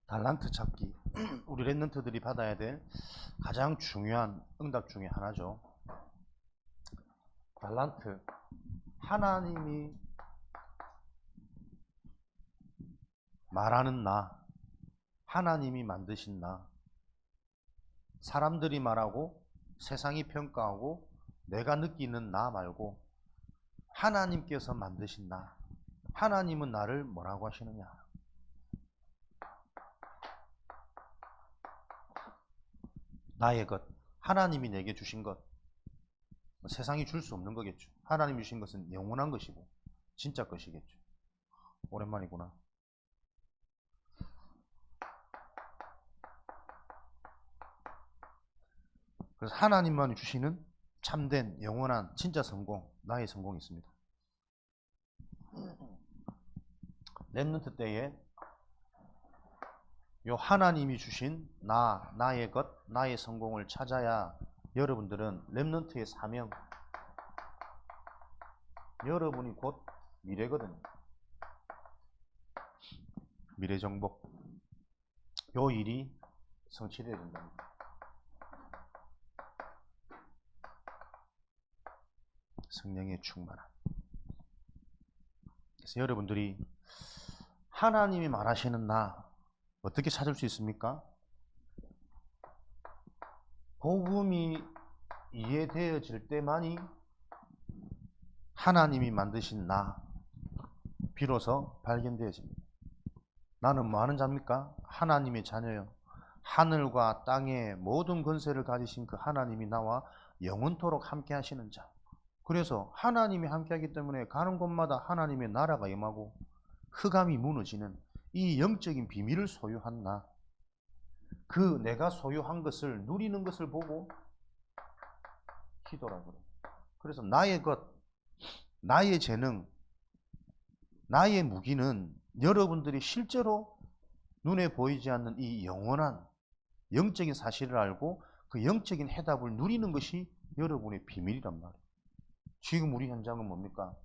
달란트 찾기. 우리 랩런트들이 받아야 될 가장 중요한 응답 중에 하나죠. 달란트. 하나님이 말하는 나, 하나님이 만드신 나, 사람들이 말하고 세상이 평가하고 내가 느끼는 나 말고 하나님께서 만드신 나. 하나님은 나를 뭐라고 하시느냐? 나의 것, 하나님이 내게 주신 것, 세상이 줄 수 없는 거겠죠. 하나님이 주신 것은 영원한 것이고 진짜 것이겠죠. 오랜만이구나. 그래서 하나님만이 주시는 참된 영원한 진짜 성공, 나의 성공이 있습니다. 랩런트 때에 요 하나님이 주신 나의 것, 나의 성공을 찾아야 여러분들은 랩런트의 사명, 여러분이 곧 미래거든요. 미래 정복. 요 일이 성취되어야 된답니다. 성령의 충만함. 그래서 여러분들이 하나님이 말하시는 나 어떻게 찾을 수 있습니까? 복음이 이해되어질 때만이 하나님이 만드신 나 비로소 발견되어집니다. 나는 뭐 하는 자입니까? 하나님의 자녀요. 하늘과 땅의 모든 권세를 가지신 그 하나님이 나와 영원토록 함께 하시는 자. 그래서 하나님이 함께 하기 때문에 가는 곳마다 하나님의 나라가 임하고 흑암이 무너지는 이 영적인 비밀을 소유한 나. 그 내가 소유한 것을 누리는 것을 보고 기도라고 그래요. 그래서 나의 것, 나의 재능, 나의 무기는 여러분들이 실제로 눈에 보이지 않는 이 영원한 영적인 사실을 알고 그 영적인 해답을 누리는 것이 여러분의 비밀이란 말이에요. 지금 우리 현장은 뭡니까?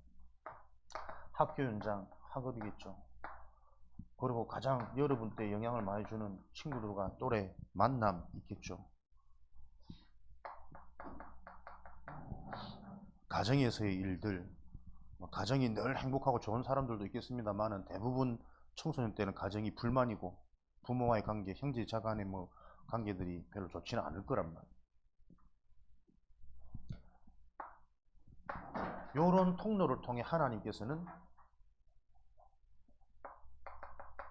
학교 현장, 학업이겠죠. 그리고 가장 여러분 때 영향을 많이 주는 친구들과 또래 만남 있겠죠. 가정에서의 일들, 가정이 늘 행복하고 좋은 사람들도 있겠습니다만은 대부분 청소년 때는 가정이 불만이고 부모와의 관계, 형제 자간의 관계들이 별로 좋지는 않을 거란 말이에요. 이런 통로를 통해 하나님께서는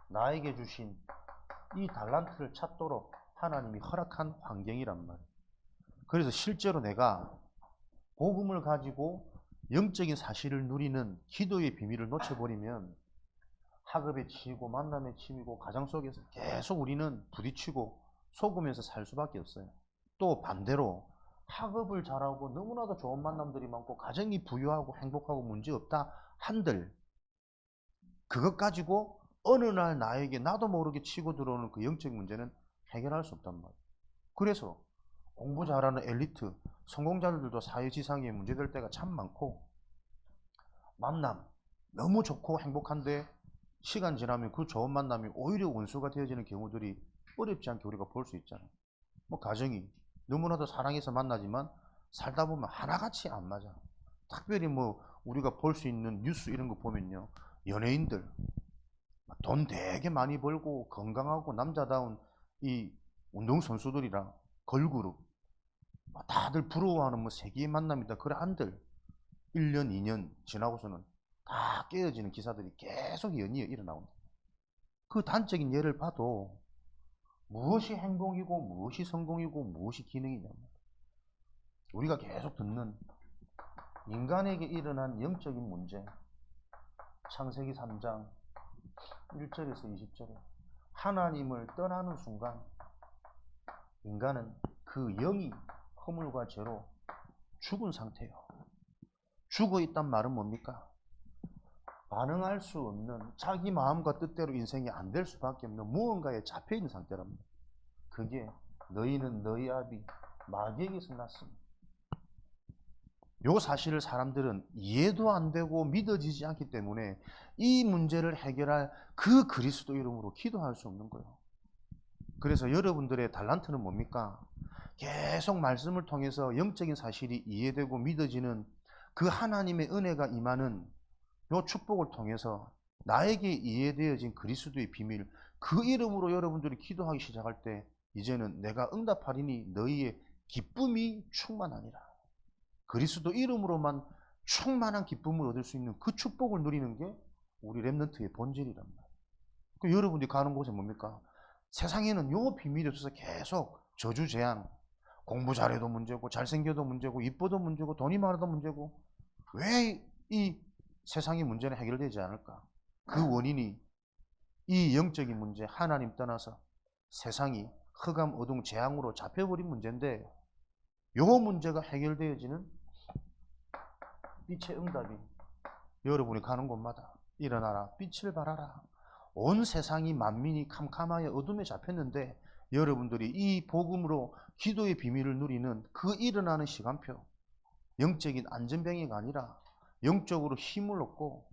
나에게 주신 이 달란트를 찾도록 하나님이 허락한 환경이란 말이에요. 그래서 실제로 내가 복음을 가지고 영적인 사실을 누리는 기도의 비밀을 놓쳐버리면 학업에 치이고 만남에 치이고 가정 속에서 계속 우리는 부딪히고 속으면서 살 수밖에 없어요. 또 반대로 학업을 잘하고 너무나도 좋은 만남들이 많고 가정이 부유하고 행복하고 문제없다 한들 그것 가지고 어느 날 나에게 나도 모르게 치고 들어오는 그 영적 문제는 해결할 수 없단 말이에요. 그래서 공부 잘하는 엘리트, 성공자들도 사회지상에 문제될 때가 참 많고 만남 너무 좋고 행복한데 시간 지나면 그 좋은 만남이 오히려 원수가 되어지는 경우들이 어렵지 않게 우리가 볼 수 있잖아요. 가정이 너무나도 사랑해서 만나지만 살다 보면 하나같이 안 맞아. 특별히 우리가 볼 수 있는 뉴스 이런 거 보면요. 연예인들 돈 되게 많이 벌고 건강하고 남자다운 이 운동선수들이랑 걸그룹 다들 부러워하는 세계의 만남이다. 그래 한들 1년, 2년 지나고서는 다 깨어지는 기사들이 계속 연이어 일어나온다. 그 단적인 예를 봐도 무엇이 행복이고 무엇이 성공이고 무엇이 기능이냐. 우리가 계속 듣는 인간에게 일어난 영적인 문제. 창세기 3장 1절에서 20절에 하나님을 떠나는 순간 인간은 그 영이 허물과 죄로 죽은 상태예요. 죽어 있단 말은 뭡니까? 반응할 수 없는 자기 마음과 뜻대로 인생이 안 될 수밖에 없는 무언가에 잡혀있는 상태랍니다. 그게 너희는 너희 아비 마귀에게서 났습니다. 요 사실을 사람들은 이해도 안 되고 믿어지지 않기 때문에 이 문제를 해결할 그 그리스도 이름으로 기도할 수 없는 거예요. 그래서 여러분들의 달란트는 뭡니까? 계속 말씀을 통해서 영적인 사실이 이해되고 믿어지는 그 하나님의 은혜가 임하는 요 축복을 통해서 나에게 이해되어진 그리스도의 비밀, 그 이름으로 여러분들이 기도하기 시작할 때 이제는 내가 응답하리니 너희의 기쁨이 충만하니라. 그리스도 이름으로만 충만한 기쁨을 얻을 수 있는 그 축복을 누리는 게 우리 렘넌트의 본질이란 말이에요. 그 여러분들이 가는 곳에 뭡니까? 세상에는 요 비밀이 없어서 계속 저주재앙, 공부 잘해도 문제고 잘생겨도 문제고 이뻐도 문제고 돈이 많아도 문제고 왜 이 세상의 문제는 해결되지 않을까? 그 원인이 이 영적인 문제, 하나님 떠나서 세상이 흑암, 어둠, 재앙으로 잡혀버린 문제인데 요 문제가 해결되어지는 빛의 응답이 여러분이 가는 곳마다 일어나라, 빛을 발하라. 온 세상이 만민이 캄캄하여 어둠에 잡혔는데 여러분들이 이 복음으로 기도의 비밀을 누리는 그 일어나는 시간표, 영적인 안전병이가 아니라 영적으로 힘을 얻고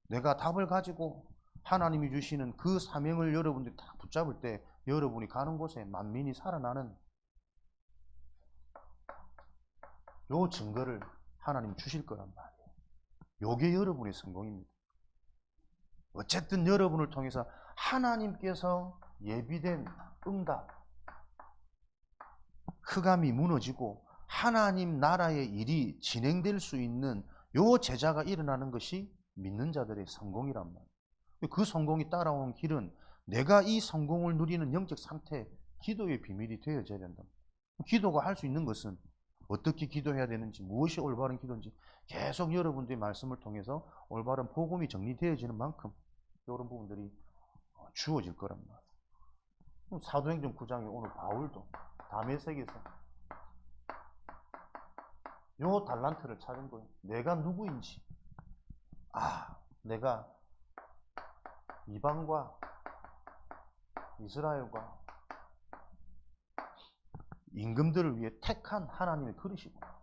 내가 답을 가지고 하나님이 주시는 그 사명을 여러분들이 다 붙잡을 때 여러분이 가는 곳에 만민이 살아나는 요 증거를 하나님 주실 거란 말이에요. 요게 여러분의 성공입니다. 어쨌든 여러분을 통해서 하나님께서 예비된 응답, 흑암이 무너지고 하나님 나라의 일이 진행될 수 있는 요 제자가 일어나는 것이 믿는 자들의 성공이란 말이에요. 그 성공이 따라오는 길은 내가 이 성공을 누리는 영적 상태, 기도의 비밀이 되어져야 된다. 기도가 할 수 있는 것은 어떻게 기도해야 되는지, 무엇이 올바른 기도인지 계속 여러분들의 말씀을 통해서 올바른 복음이 정리되어지는 만큼 이런 부분들이 주어질 거란 말이에요. 사도행전 9장에 오늘 바울도 다메섹에서 요 달란트를 찾은 거예요. 내가 누구인지, 내가 이방과 이스라엘과 임금들을 위해 택한 하나님의 그릇이구나.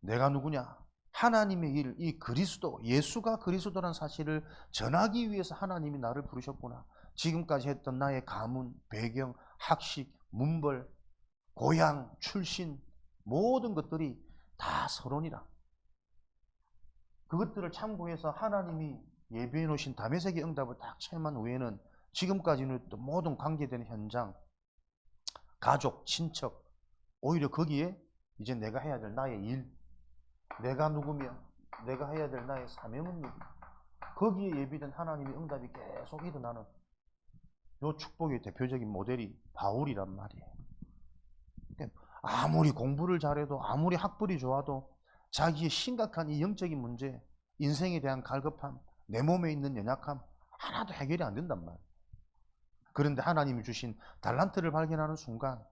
내가 누구냐? 하나님의 일, 이 그리스도, 예수가 그리스도란 사실을 전하기 위해서 하나님이 나를 부르셨구나. 지금까지 했던 나의 가문, 배경, 학식, 문벌, 고향, 출신, 모든 것들이 다 서론이라. 그것들을 참고해서 하나님이 예비해 놓으신 다메섹의 응답을 딱 체험한 후에는 지금까지는 또 모든 관계된 현장, 가족, 친척, 오히려 거기에 이제 내가 해야 될 나의 일, 내가 누구며 내가 해야 될 나의 사명은 누구, 거기에 예비된 하나님의 응답이 계속 일어나는 요 축복의 대표적인 모델이 바울이란 말이에요. 아무리 공부를 잘해도 아무리 학벌이 좋아도 자기의 심각한 이 영적인 문제, 인생에 대한 갈급함, 내 몸에 있는 연약함 하나도 해결이 안 된단 말이에요. 그런데 하나님이 주신 달란트를 발견하는 순간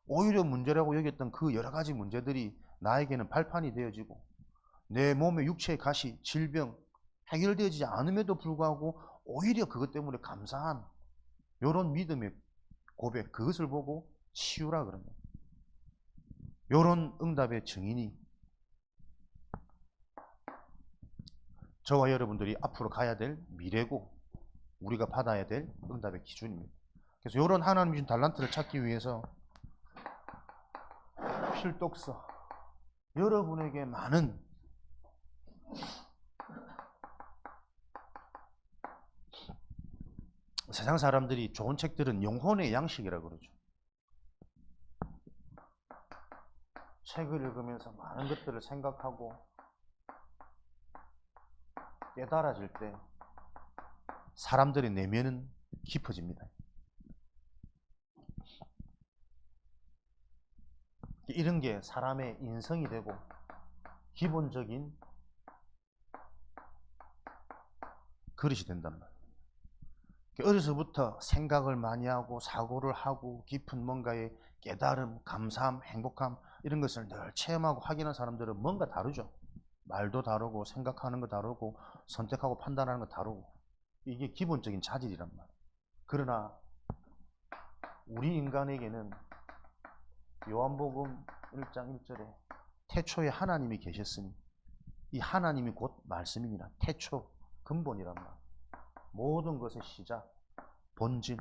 오히려 문제라고 여겼던 그 여러 가지 문제들이 나에게는 발판이 되어지고 내 몸의 육체의 가시, 질병 해결되어지지 않음에도 불구하고 오히려 그것 때문에 감사한 이런 믿음의 고백, 그것을 보고 치유라 그러는 거예요. 이런 응답의 증인이 저와 여러분들이 앞으로 가야 될 미래고 우리가 받아야 될 응답의 기준입니다. 그래서 이런 하나님 주신 달란트를 찾기 위해서 필독서, 여러분에게 많은 세상 사람들이 좋은 책들은 영혼의 양식이라고 그러죠. 책을 읽으면서 많은 것들을 생각하고 깨달아질 때 사람들의 내면은 깊어집니다. 이런 게 사람의 인성이 되고 기본적인 그릇이 된단 말이에요. 어려서부터 생각을 많이 하고 사고를 하고 깊은 뭔가의 깨달음, 감사함, 행복함 이런 것을 늘 체험하고 확인한 사람들은 뭔가 다르죠. 말도 다르고 생각하는 거 다르고 선택하고 판단하는 거 다르고 이게 기본적인 자질이란 말이에요. 그러나 우리 인간에게는 요한복음 1장 1절에 태초에 하나님이 계셨으니 이 하나님이 곧 말씀이니라. 태초, 근본이란 말이에요. 모든 것의 시작, 본질.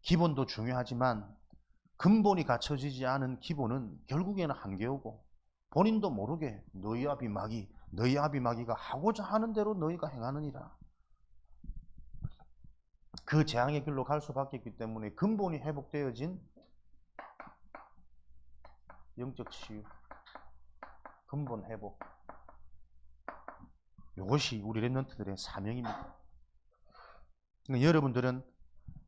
기본도 중요하지만 근본이 갖춰지지 않은 기본은 결국에는 한계오고, 본인도 모르게 너희 아비 마귀가 하고자 하는 대로 너희가 행하느니라. 그 재앙의 길로 갈 수밖에 없기 때문에 근본이 회복되어진 영적 치유, 근본 회복, 이것이 우리 렘넌트들의 사명입니다. 그러니까 여러분들은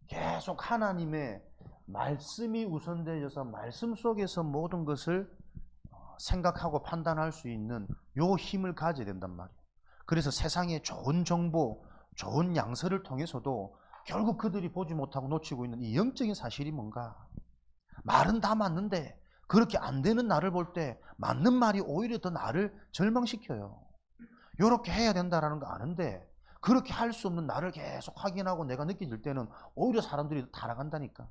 계속 하나님의 말씀이 우선되어서 말씀 속에서 모든 것을 생각하고 판단할 수 있는 요 힘을 가져야 된단 말이에요. 그래서 세상의 좋은 정보, 좋은 양서를 통해서도 결국 그들이 보지 못하고 놓치고 있는 이 영적인 사실이 뭔가, 말은 다 맞는데 그렇게 안 되는 나를 볼 때 맞는 말이 오히려 더 나를 절망시켜요. 이렇게 해야 된다는 거 아는데 그렇게 할 수 없는 나를 계속 확인하고 내가 느껴질 때는 오히려 사람들이 타락한다니까.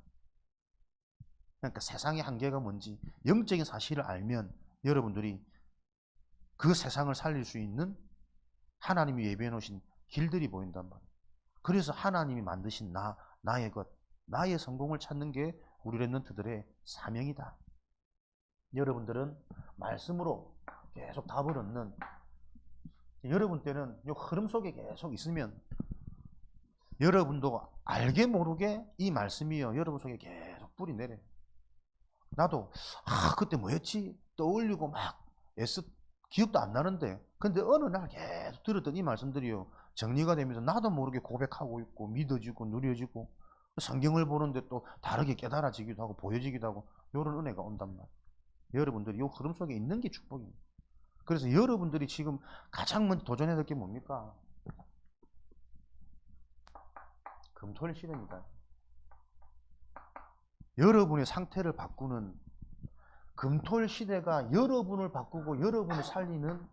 그러니까 세상의 한계가 뭔지 영적인 사실을 알면 여러분들이 그 세상을 살릴 수 있는 하나님이 예비해 놓으신 길들이 보인단 말이에요. 그래서 하나님이 만드신 나의 것, 나의 성공을 찾는 게 우리 렘넌트들의 사명이다. 여러분들은 말씀으로 계속 답을 얻는, 여러분 때는 이 흐름 속에 계속 있으면 여러분도 알게 모르게 이 말씀이요 여러분 속에 계속 뿌리 내려요. 나도 그때 뭐였지 떠올리고 막 기억도 안 나는데, 근데 어느 날 계속 들었던 이 말씀들이요 정리가 되면서 나도 모르게 고백하고 있고 믿어지고 누려지고 성경을 보는데 또 다르게 깨달아지기도 하고 보여지기도 하고, 이런 은혜가 온단 말이에요. 여러분들이 이 흐름 속에 있는 게 축복입니다. 그래서 여러분들이 지금 가장 먼저 도전해야 될 게 뭡니까? 금토일 시대입니다. 여러분의 상태를 바꾸는, 금토일 시대가 여러분을 바꾸고 여러분을 살리는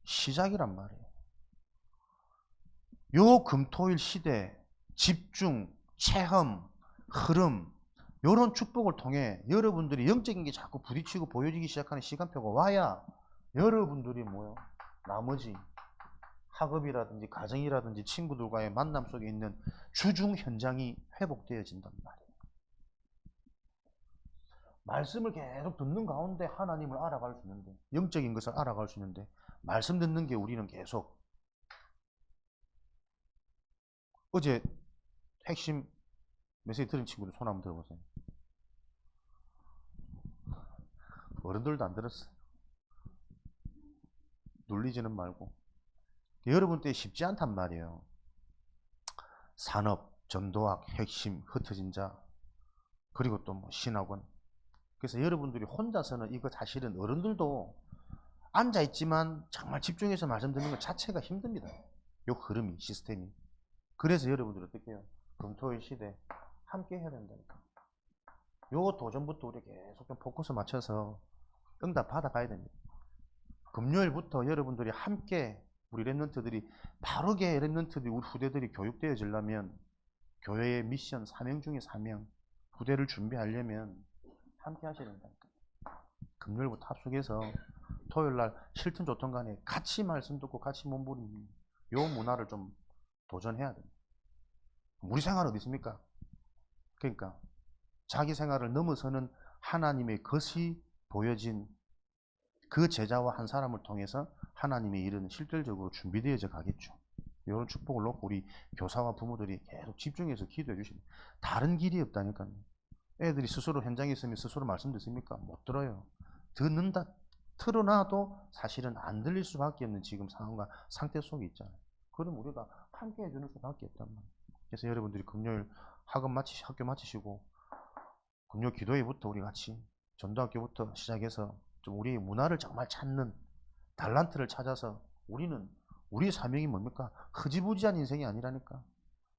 시작이란 말이에요. 요 금토일 시대 집중, 체험, 흐름, 이런 축복을 통해 여러분들이 영적인 게 자꾸 부딪히고 보여지기 시작하는 시간표가 와야 여러분들이 나머지 학업이라든지 가정이라든지 친구들과의 만남 속에 있는 주중 현장이 회복되어진단 말이에요. 말씀을 계속 듣는 가운데 하나님을 알아갈 수 있는데, 영적인 것을 알아갈 수 있는데, 말씀 듣는 게 우리는 계속, 어제 핵심 메시지 들은 친구들 손 한번 들어보세요. 어른들도 안 들었어요. 눌리지는 말고. 여러분 때 쉽지 않단 말이에요. 산업, 전도학, 핵심, 흩어진 자, 그리고 또 신학원. 그래서 여러분들이 혼자서는 이거 사실은 어른들도 앉아있지만 정말 집중해서 말씀 듣는 것 자체가 힘듭니다. 요 흐름이, 시스템이. 그래서 여러분들 어떻게 해요? 금토일 시대 함께 해야 된다니까. 요 도전부터 우리 계속 좀 포커스 맞춰서 응답 받아가야 됩니다. 금요일부터 여러분들이 함께, 우리 렘넌트들이 바르게 렘넌트들이, 우리 후대들이 교육되어지려면, 교회의 미션, 사명 중에 사명, 후대를 준비하려면 함께 하셔야 된다니까. 금요일부터 합숙해서 토요일날 싫든 좋든 간에 같이 말씀 듣고 같이 몸부림는 요 문화를 좀 도전해야 됩니다. 우리 생활은 어디 있습니까? 그러니까 자기 생활을 넘어서는 하나님의 것이 보여진 그 제자와 한 사람을 통해서 하나님의 일은 실질적으로 준비되어져 가겠죠. 이런 축복을 놓고 우리 교사와 부모들이 계속 집중해서 기도해 주십니다. 다른 길이 없다니까요. 애들이 스스로 현장에 있으면 스스로 말씀 듣습니까? 못 들어요. 듣는다 틀어놔도 사실은 안 들릴 수밖에 없는 지금 상황과 상태 속에 있잖아요. 그럼 우리가 함께 해주는 수밖에 없단 말이에요. 그래서 여러분들이 금요일 학교 마치시고 금요 기도회부터 우리 같이 전도학교부터 시작해서 좀 우리의 문화를 정말 찾는 달란트를 찾아서, 우리의 사명이 뭡니까? 흐지부지한 인생이 아니라니까.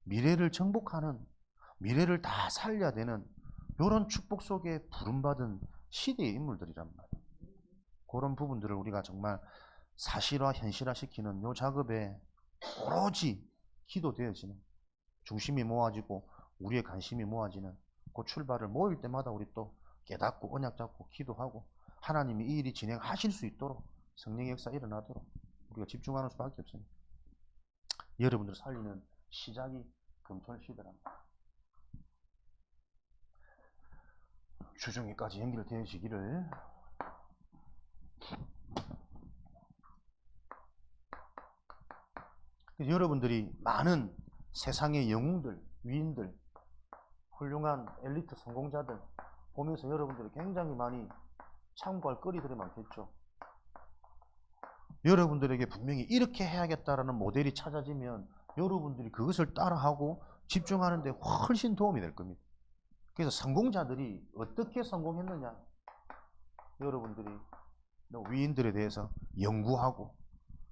미래를 정복하는, 미래를 다 살려야 되는 이런 축복 속에 부름받은 시대의 인물들이란 말이에요. 그런 부분들을 우리가 정말 사실화, 현실화시키는 이 작업에 오로지 기도되어지는, 중심이 모아지고 우리의 관심이 모아지는 그 출발을 모일 때마다 우리 또 깨닫고 언약 잡고 기도하고 하나님이 이 일이 진행하실 수 있도록 성령의 역사 일어나도록 우리가 집중하는 수밖에 없습니다. 여러분들 살리는 시작이 금토일 시대랍니다. 주중에까지 연결되어지기를. 여러분들이 많은 세상의 영웅들, 위인들, 훌륭한 엘리트 성공자들 보면서 여러분들이 굉장히 많이 참고할 거리들이 많겠죠. 여러분들에게 분명히 이렇게 해야겠다라는 모델이 찾아지면 여러분들이 그것을 따라하고 집중하는 데 훨씬 도움이 될 겁니다. 그래서 성공자들이 어떻게 성공했느냐, 여러분들이 위인들에 대해서 연구하고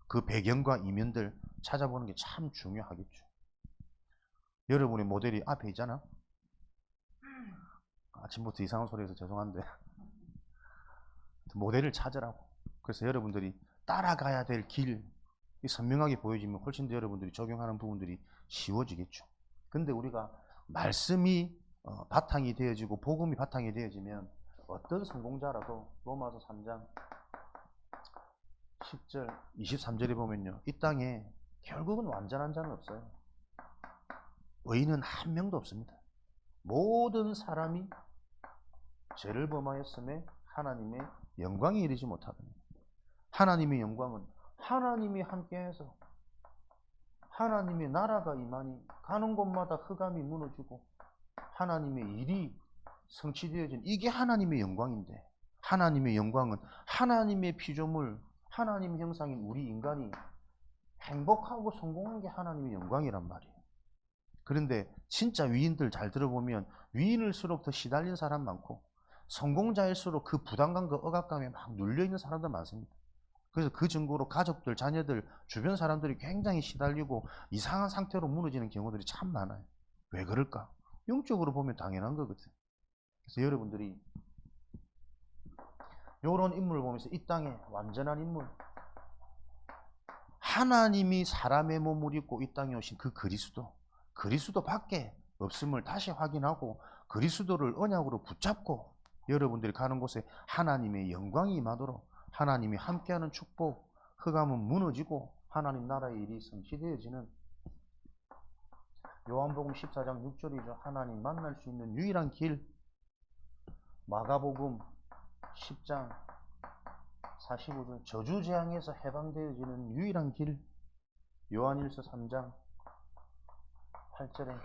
그 배경과 이면들 찾아보는 게 참 중요하겠죠. 여러분의 모델이 앞에 있잖아. 아침부터 이상한 소리해서 죄송한데 모델을 찾으라고. 그래서 여러분들이 따라가야 될 길 선명하게 보여지면 훨씬 더 여러분들이 적용하는 부분들이 쉬워지겠죠. 근데 우리가 말씀이 바탕이 되어지고 복음이 바탕이 되어지면 어떤 성공자라도 로마서 3장 10절 23절에 보면요, 이 땅에 결국은 완전한 자는 없어요. 의인은 한 명도 없습니다. 모든 사람이 죄를 범하였음에 하나님의 영광에 이르지 못하더니, 하나님의 영광은 하나님이 함께해서 하나님의 나라가 임하니 가는 곳마다 흑암이 무너지고 하나님의 일이 성취되어진, 이게 하나님의 영광인데, 하나님의 영광은 하나님의 피조물, 하나님의 형상인 우리 인간이 행복하고 성공한 게 하나님의 영광이란 말이에요. 그런데 진짜 위인들 잘 들어보면 위인일수록 더 시달린 사람 많고 성공자일수록 그 부담감과 억압감에 막 눌려있는 사람들 많습니다. 그래서 그 증거로 가족들, 자녀들, 주변 사람들이 굉장히 시달리고 이상한 상태로 무너지는 경우들이 참 많아요. 왜 그럴까? 영적으로 보면 당연한 거거든. 그래서 여러분들이 이런 인물을 보면서 이 땅에 완전한 인물, 하나님이 사람의 몸을 입고 이 땅에 오신 그 그리스도 밖에 없음을 다시 확인하고 그리스도를 언약으로 붙잡고 여러분들이 가는 곳에 하나님의 영광이 임하도록 하나님이 함께하는 축복, 흑암은 무너지고 하나님 나라의 일이 성취되어지는, 요한복음 14장 6절이죠. 하나님 만날 수 있는 유일한 길. 마가복음 10장 45절 저주재앙에서 해방되어지는 유일한 길. 요한일서 3장 8절에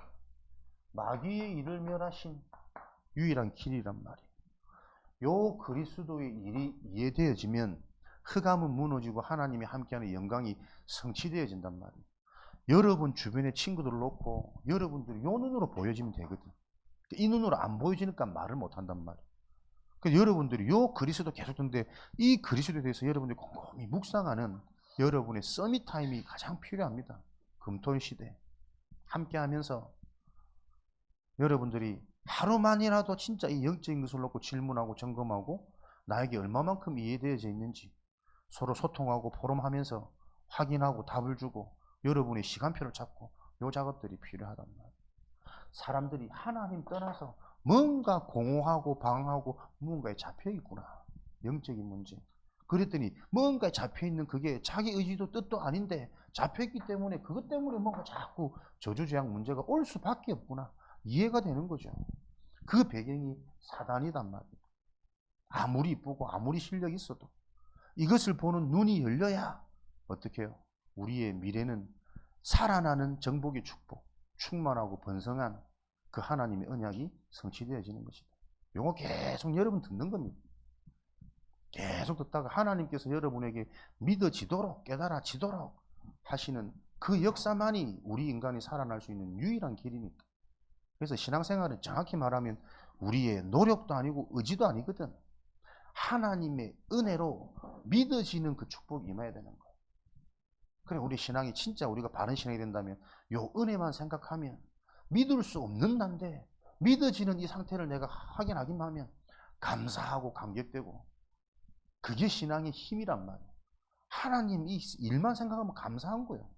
마귀의 일을 멸하신 유일한 길이란 말이에요. 요 그리스도의 일이 이해되어지면 흑암은 무너지고 하나님이 함께하는 영광이 성취되어진단 말이에요. 여러분 주변의 친구들을 놓고 여러분들이 요 눈으로 보여지면 되거든. 이 눈으로 안 보여지니까 말을 못한단 말이에요. 그래서 여러분들이 요 그리스도 계속 듣는데 이 그리스도에 대해서 여러분들이 곰곰이 묵상하는 여러분의 서밋 타임이 가장 필요합니다. 금토일 시대 함께 하면서 여러분들이 하루만이라도 진짜 이 영적인 것을 놓고 질문하고 점검하고 나에게 얼마만큼 이해되어져 있는지 서로 소통하고 포럼하면서 확인하고 답을 주고 여러분의 시간표를 잡고 요 작업들이 필요하단 말이에요. 사람들이 하나님 떠나서 뭔가 공허하고 방황하고 무언가에 잡혀있구나. 영적인 문제. 그랬더니 뭔가에 잡혀있는 그게 자기 의지도 뜻도 아닌데 잡혀있기 때문에 그것 때문에 뭔가 자꾸 저주재앙 문제가 올 수밖에 없구나. 이해가 되는 거죠. 그 배경이 사단이단 말이에요. 아무리 이쁘고 아무리 실력이 있어도 이것을 보는 눈이 열려야 어떻게 해요? 우리의 미래는 살아나는 정복의 축복, 충만하고 번성한 그 하나님의 언약이 성취되어지는 것이다. 이거 계속 여러분 듣는 겁니다. 계속 듣다가 하나님께서 여러분에게 믿어지도록 깨달아지도록 하시는 그 역사만이 우리 인간이 살아날 수 있는 유일한 길이니까. 그래서 신앙생활은 정확히 말하면 우리의 노력도 아니고 의지도 아니거든. 하나님의 은혜로 믿어지는 그 축복이 임해야 되는 거예요. 그래, 우리 신앙이 진짜 우리가 바른 신앙이 된다면 요 은혜만 생각하면 믿을 수 없는 난데 믿어지는 이 상태를 내가 확인하기만 하면 감사하고 감격되고 그게 신앙의 힘이란 말이에요. 하나님 이 일만 생각하면 감사한 거예요.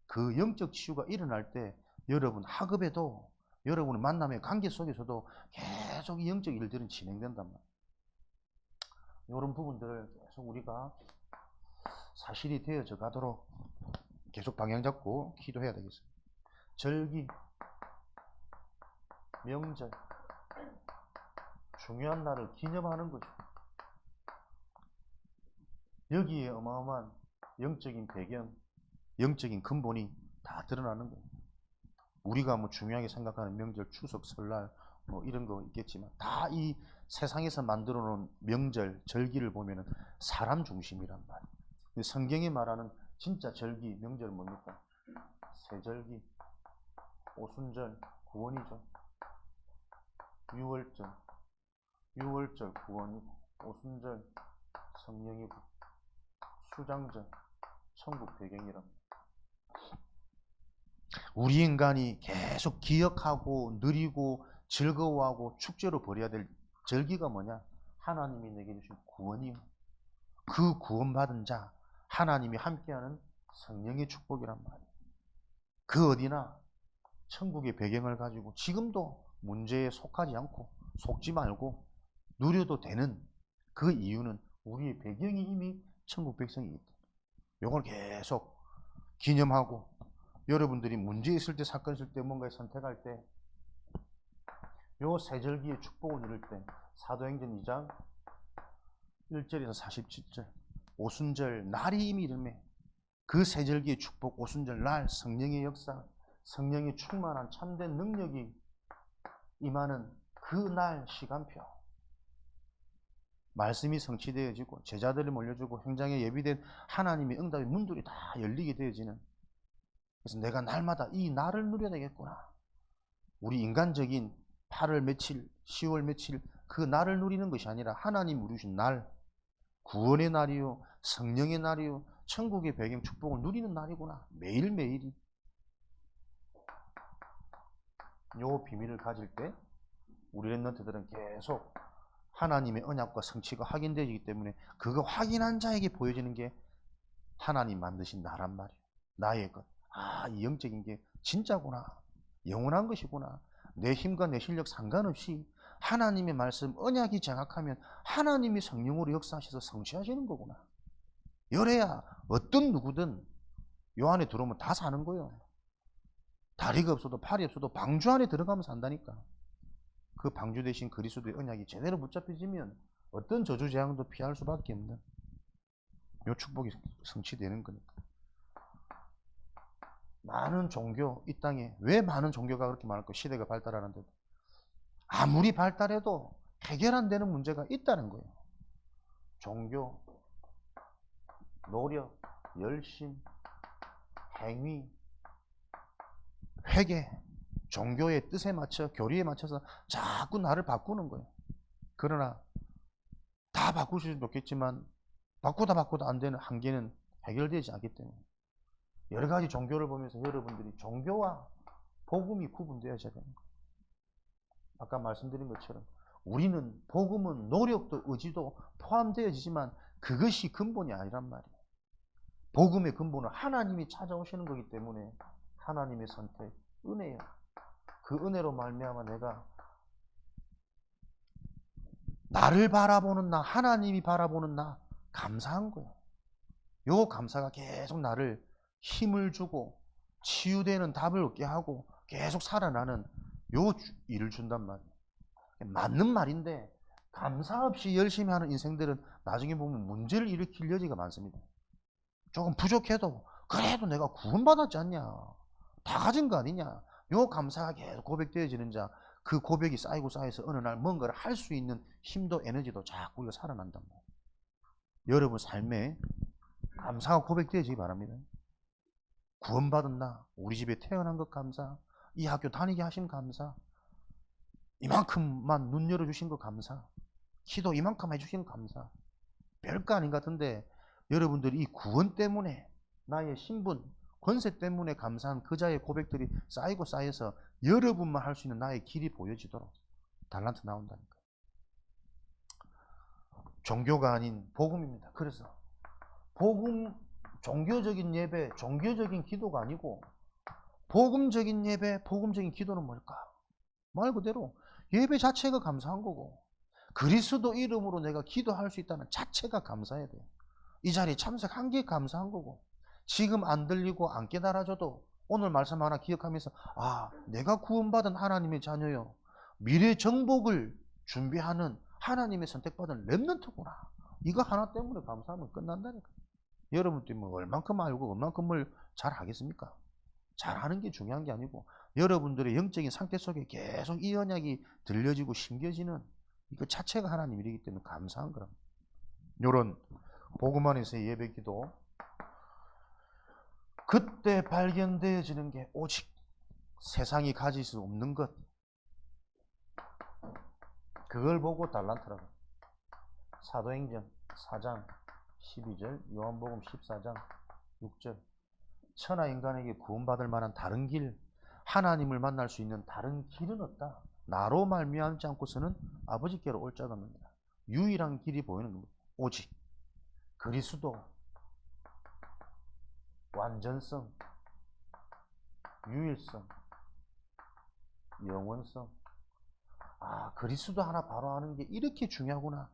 그 영적 치유가 일어날 때 여러분 학업에도 여러분의 만남의 관계 속에서도 계속 이 영적 일들은 진행된단 말이에요. 이런 부분들을 계속 우리가 사실이 되어져 가도록 계속 방향 잡고 기도해야 되겠어요. 절기, 명절, 중요한 날을 기념하는 거죠. 여기에 어마어마한 영적인 배경, 영적인 근본이 다 드러나는 거예요. 우리가 뭐 중요하게 생각하는 명절, 추석, 설날 뭐 이런 거 있겠지만 다 이 세상에서 만들어 놓은 명절, 절기를 보면은 사람 중심이란 말이에요. 성경이 말하는 진짜 절기, 명절 뭡니까? 세절기, 오순절, 구원이죠. 유월절 구원이고, 오순절 성령이고, 수장절 천국 배경이랍니다. 우리 인간이 계속 기억하고 누리고 즐거워하고 축제로 벌여야 될 절기가 뭐냐? 하나님이 내게 주신 구원이요. 그 구원받은 자, 하나님이 함께하는 성령의 축복이란 말이에요. 그 어디나 천국의 배경을 가지고 지금도 문제에 속하지 않고 속지 말고 누려도 되는 그 이유는 우리의 배경이 이미 천국 백성이기 때문에 이걸 계속 기념하고 여러분들이 문제 있을 때, 사건 있을 때, 뭔가를 선택할 때 요 세절기의 축복을 누릴 때 사도행전 2장 1절에서 47절 오순절 날이 이미 이름에 그 세절기의 축복, 오순절 날 성령의 역사, 성령의 충만한 참된 능력이 임하는 그 날 시간표, 말씀이 성취되어지고 제자들이 몰려주고 현장에 예비된 하나님의 응답의 문들이 다 열리게 되어지는, 그래서 내가 날마다 이 날을 누려야 되겠구나. 우리 인간적인 8월 며칠, 10월 며칠 그 날을 누리는 것이 아니라 하나님 누리신 날, 구원의 날이요, 성령의 날이요, 천국의 배경 축복을 누리는 날이구나. 매일매일이. 요 비밀을 가질 때 우리 랩런트들은 계속 하나님의 언약과 성취가 확인되기 때문에 그거 확인한 자에게 보여지는 게 하나님 만드신 나란 말이에요. 나의 것. 아, 이 영적인 게 진짜구나. 영원한 것이구나. 내 힘과 내 실력 상관없이 하나님의 말씀, 언약이 정확하면 하나님이 성령으로 역사하셔서 성취하시는 거구나. 열애야 어떤 누구든 요 안에 들어오면 다 사는 거예요. 다리가 없어도 팔이 없어도 방주 안에 들어가면 산다니까. 그 방주 대신 그리스도의 언약이 제대로 붙잡혀지면 어떤 저주 재앙도 피할 수밖에 없는 요 축복이 성취되는 거니까. 많은 종교, 이 땅에 왜 많은 종교가 그렇게 많을까? 시대가 발달하는데도 아무리 발달해도 해결 안 되는 문제가 있다는 거예요. 종교, 노력, 열심, 행위, 회개, 종교의 뜻에 맞춰, 교리에 맞춰서 자꾸 나를 바꾸는 거예요. 그러나 다 바꿀 수는 좋겠지만 바꾸다 안 되는 한계는 해결되지 않기 때문에 여러 가지 종교를 보면서 여러분들이 종교와 복음이 구분되어져야 되는 거예요. 아까 말씀드린 것처럼 우리는 복음은 노력도 의지도 포함되어지지만 그것이 근본이 아니란 말이에요. 복음의 근본은 하나님이 찾아오시는 거기 때문에 하나님의 선택, 은혜예요. 그 은혜로 말미암아 내가 나를 바라보는 나, 하나님이 바라보는 나 감사한 거예요. 요 감사가 계속 나를 힘을 주고 치유되는 답을 얻게 하고 계속 살아나는 요 일을 준단 말이에요. 맞는 말인데 감사 없이 열심히 하는 인생들은 나중에 보면 문제를 일으킬 여지가 많습니다. 조금 부족해도 그래도 내가 구원받았지 않냐, 다 가진 거 아니냐, 요 감사가 계속 고백되어지는 자, 그 고백이 쌓이고 쌓여서 어느 날 뭔가를 할 수 있는 힘도 에너지도 자꾸 우리가 살아난단 말이에요. 여러분 삶에 감사가 고백되어지기 바랍니다. 구원받은 나, 우리 집에 태어난 것 감사, 이 학교 다니게 하신 감사, 이만큼만 눈 열어주신 것 감사, 기도 이만큼 해주신 것 감사. 별거 아닌 것 같은데 여러분들이 이 구원 때문에, 나의 신분, 권세 때문에 감사한 그 자의 고백들이 쌓이고 쌓여서 여러분만 할 수 있는 나의 길이 보여지도록 달란트 나온다니까. 종교가 아닌 복음입니다. 그래서 복음, 종교적인 예배, 종교적인 기도가 아니고 복음적인 예배, 복음적인 기도는 뭘까? 말 그대로 예배 자체가 감사한 거고 그리스도 이름으로 내가 기도할 수 있다는 자체가 감사해야 돼요. 이 자리에 참석한 게 감사한 거고 지금 안 들리고 안 깨달아져도 오늘 말씀 하나 기억하면서 아, 내가 구원받은 하나님의 자녀요. 미래 정복을 준비하는 하나님의 선택받은 렘넌트구나. 이거 하나 때문에 감사하면 끝난다니까. 여러분 때문에 얼만큼 알고 얼만큼을 잘 하겠습니까? 잘하는 게 중요한 게 아니고 여러분들의 영적인 상태 속에 계속 이 언약이 들려지고 심겨지는 이거 자체가 하나님 일이기 때문에 감사한 거랍니다. 요런 복음 안에서의 예배기도 그때 발견되어지는 게 오직 세상이 가질 수 없는 것, 그걸 보고 달란트라고. 사도행전 4장 12절, 요한복음 14장 6절. 천하 인간에게 구원받을 만한 다른 길, 하나님을 만날 수 있는 다른 길은 없다. 나로 말미암지 않고서는 아버지께로 올 자가 없느니라. 유일한 길이 보이는 겁니다. 오직 그리스도, 완전성, 유일성, 영원성. 아, 그리스도 하나 바로 아는 게 이렇게 중요하구나.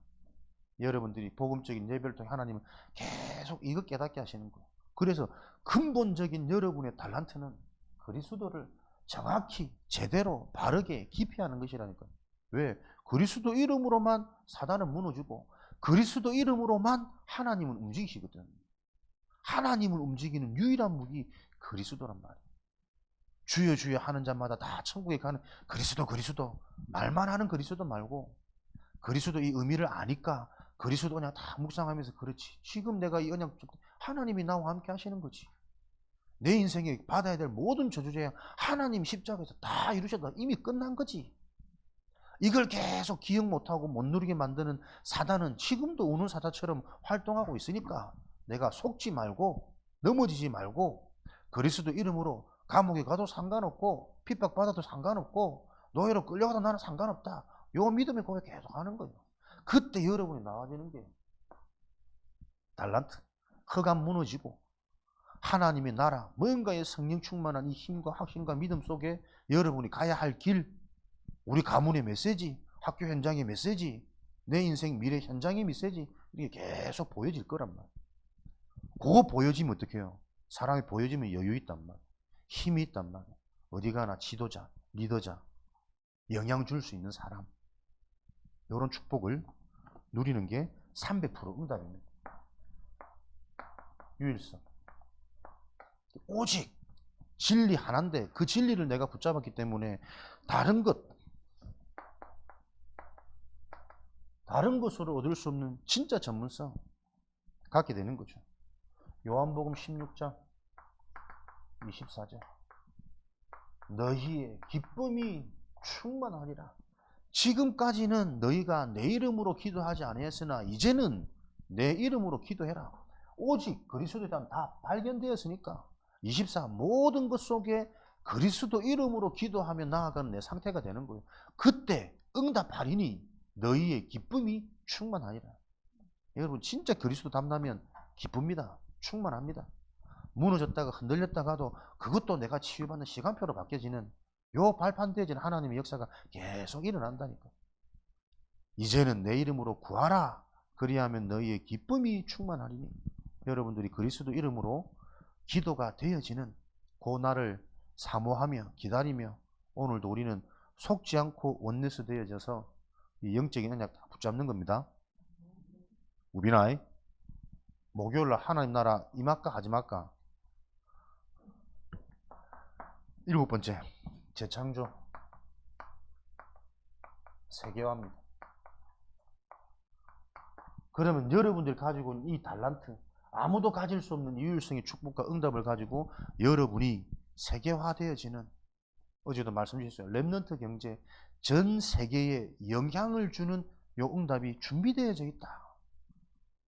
여러분들이 복음적인 예배를 통해 하나님은 계속 이거 깨닫게 하시는 거예요. 그래서 근본적인 여러분의 달란트는 그리스도를 정확히 제대로 바르게 깊이 하는 것이라니까요. 왜? 그리스도 이름으로만 사단은 무너지고 그리스도 이름으로만 하나님은 움직이시거든. 하나님을 움직이는 유일한 무기 그리스도란 말이에요. 주여 주여 하는 자마다 다 천국에 가는 그리스도, 그리스도. 말만 하는 그리스도 말고 그리스도 이 의미를 아니까 그리스도 그냥 다 묵상하면서 그렇지. 지금 내가 이 언약 하나님이 나와 함께 하시는 거지. 내 인생에 받아야 될 모든 저주제야 하나님 십자가에서 다 이루셨다. 이미 끝난 거지. 이걸 계속 기억 못하고 못 누리게 만드는 사단은 지금도 우는 사자처럼 활동하고 있으니까 내가 속지 말고 넘어지지 말고 그리스도 이름으로 감옥에 가도 상관없고 핍박받아도 상관없고 노예로 끌려가도 나는 상관없다. 요 믿음의 고백 계속 하는 거예요. 그때 여러분이 나와지는 게 달란트, 흑암 무너지고 하나님의 나라, 뭔가의 성령 충만한 이 힘과 확신과 믿음 속에 여러분이 가야 할 길, 우리 가문의 메시지, 학교 현장의 메시지, 내 인생 미래 현장의 메시지, 이게 계속 보여질 거란 말이에요. 그거 보여지면 어떻게 해요? 사람이 보여지면 여유 있단 말이에요. 힘이 있단 말이에요. 어디 가나 지도자, 리더자, 영향 줄 수 있는 사람, 이런 축복을 누리는 게 300% 응답입니다. 유일성. 오직 진리 하나인데 그 진리를 내가 붙잡았기 때문에 다른 것으로 얻을 수 없는 진짜 전문성 갖게 되는 거죠. 요한복음 16장 24절. 너희의 기쁨이 충만하리라. 지금까지는 너희가 내 이름으로 기도하지 아니했으나 이제는 내 이름으로 기도해라. 오직 그리스도에 대한 다 발견되었으니까 24 모든 것 속에 그리스도 이름으로 기도하며 나아가는 내 상태가 되는 거예요. 그때 응답하리니 너희의 기쁨이 충만하니라. 여러분 진짜 그리스도 닮나면 기쁩니다. 충만합니다. 무너졌다가 흔들렸다가도 그것도 내가 치유받는 시간표로 바뀌어지는 요 발판되어진 하나님의 역사가 계속 일어난다니까. 이제는 내 이름으로 구하라. 그리하면 너희의 기쁨이 충만하리니. 여러분들이 그리스도 이름으로 기도가 되어지는 그 날을 사모하며 기다리며 오늘도 우리는 속지 않고 원내스 되어져서 이 영적인 언약 붙잡는 겁니다. 우비나이 목요일날 하나님 나라 임할까 하지 말까? 7번째 재창조 세계화입니다. 그러면 여러분들이 가지고 있는 이 달란트, 아무도 가질 수 없는 유일성의 축복과 응답을 가지고 여러분이 세계화되어지는, 어제도 말씀드렸어요. 렘넌트 경제, 전 세계에 영향을 주는 요 응답이 준비되어져 있다.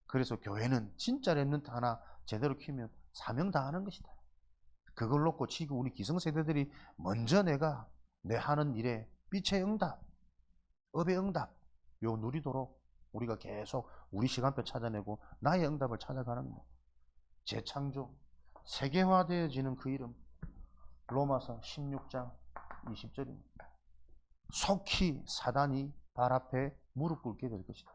그래서 교회는 진짜 렘넌트 하나 제대로 키우면 사명 다하는 것이다. 그걸 놓고 지금 우리 기성세대들이 먼저 내가 내 하는 일에 빛의 응답, 업의 응답 요 누리도록 우리가 계속 우리 시간표 찾아내고 나의 응답을 찾아가는 거예요. 재창조, 세계화되어지는 그 이름, 로마서 16장 20절입니다. 속히 사단이 발 앞에 무릎 꿇게 될 것이다.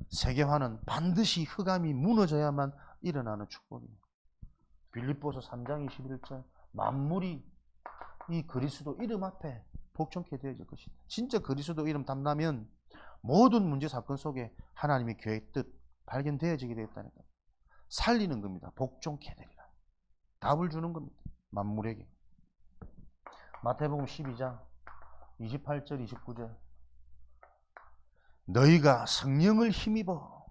세계화는 반드시 흑암이 무너져야만 일어나는 축복입니다. 빌립보서 3장 21절 만물이 이 그리스도 이름 앞에 복종케 되어질 것이다. 진짜 그리스도 이름 담나면 모든 문제 사건 속에 하나님의 계획 뜻 발견되어지게 되었다니까. 살리는 겁니다. 복종케 되리라. 답을 주는 겁니다. 만물에게. 마태복음 12장 28절 29절 너희가 성령을 힘입어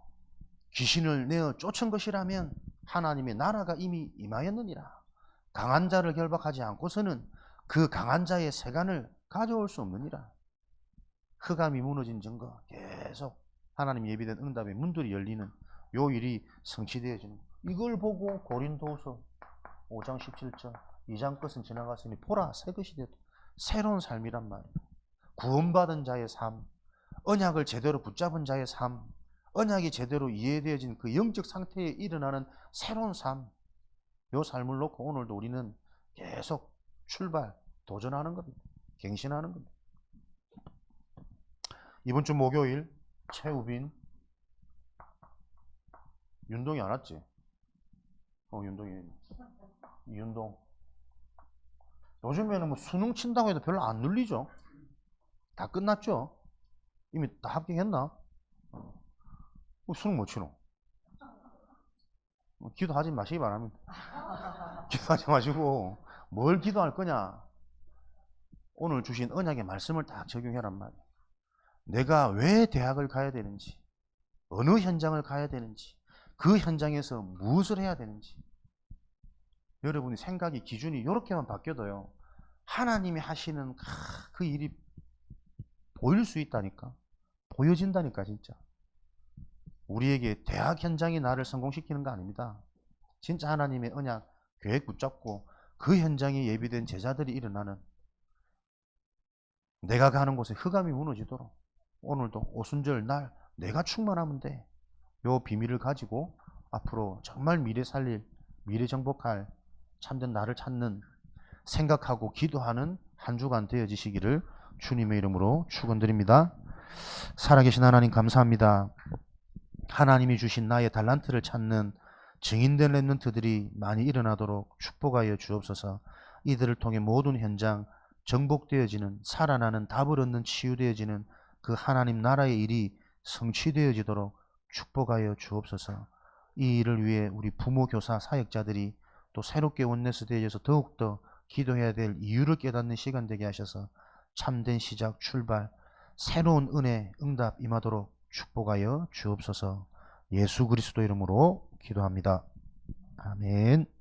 귀신을 내어 쫓은 것이라면 하나님의 나라가 이미 임하였느니라. 강한 자를 결박하지 않고서는 그 강한 자의 세간을 가져올 수 없느니라. 흑암이 무너진 증거 계속 하나님 예비된 응답의 문들이 열리는 요 일이 성취되어지는 거. 이걸 보고 고린도후서 5장 17절 2장 것은 지나갔으니 보라 새 것이 되었다. 새로운 삶이란 말이에요. 구원받은 자의 삶, 언약을 제대로 붙잡은 자의 삶, 언약이 제대로 이해되어진 그 영적 상태에 일어나는 새로운 삶, 요 삶을 놓고 오늘도 우리는 계속 출발, 도전하는 겁니다. 갱신하는 겁니다. 이번 주 목요일 최우빈 윤동이 안 왔지? 윤동이 이윤동 요즘에는 뭐 수능 친다고 해도 별로 안 눌리죠? 다 끝났죠? 이미 다 합격했나? 수능 못 치노? 기도하지 마시기 바랍니다. 기도하지 마시고 뭘 기도할 거냐? 오늘 주신 언약의 말씀을 딱 적용해란 말이에요. 내가 왜 대학을 가야 되는지, 어느 현장을 가야 되는지, 그 현장에서 무엇을 해야 되는지 여러분이 생각이 기준이 이렇게만 바뀌어도요 하나님이 하시는 그 일이 보일 수 있다니까. 보여진다니까. 진짜 우리에게 대학 현장이 나를 성공시키는 거 아닙니다. 진짜 하나님의 언약 계획 붙잡고 그 현장에 예비된 제자들이 일어나는, 내가 가는 곳에 흑암이 무너지도록 오늘도 오순절 날 내가 충만하면 돼. 요 비밀을 가지고 앞으로 정말 미래 살릴, 미래 정복할 참된 나를 찾는, 생각하고 기도하는 한 주간 되어지시기를 주님의 이름으로 축원드립니다. 살아계신 하나님 감사합니다. 하나님이 주신 나의 달란트를 찾는 증인된 랩런트들이 많이 일어나도록 축복하여 주옵소서. 이들을 통해 모든 현장 정복되어지는, 살아나는, 답을 얻는, 치유되어지는 그 하나님 나라의 일이 성취되어지도록 축복하여 주옵소서. 이 일을 위해 우리 부모, 교사, 사역자들이 또 새롭게 원내스 되어져서 더욱더 기도해야 될 이유를 깨닫는 시간 되게 하셔서 참된 시작, 출발, 새로운 은혜, 응답 임하도록 축복하여 주옵소서. 예수 그리스도 이름으로 기도합니다. 아멘.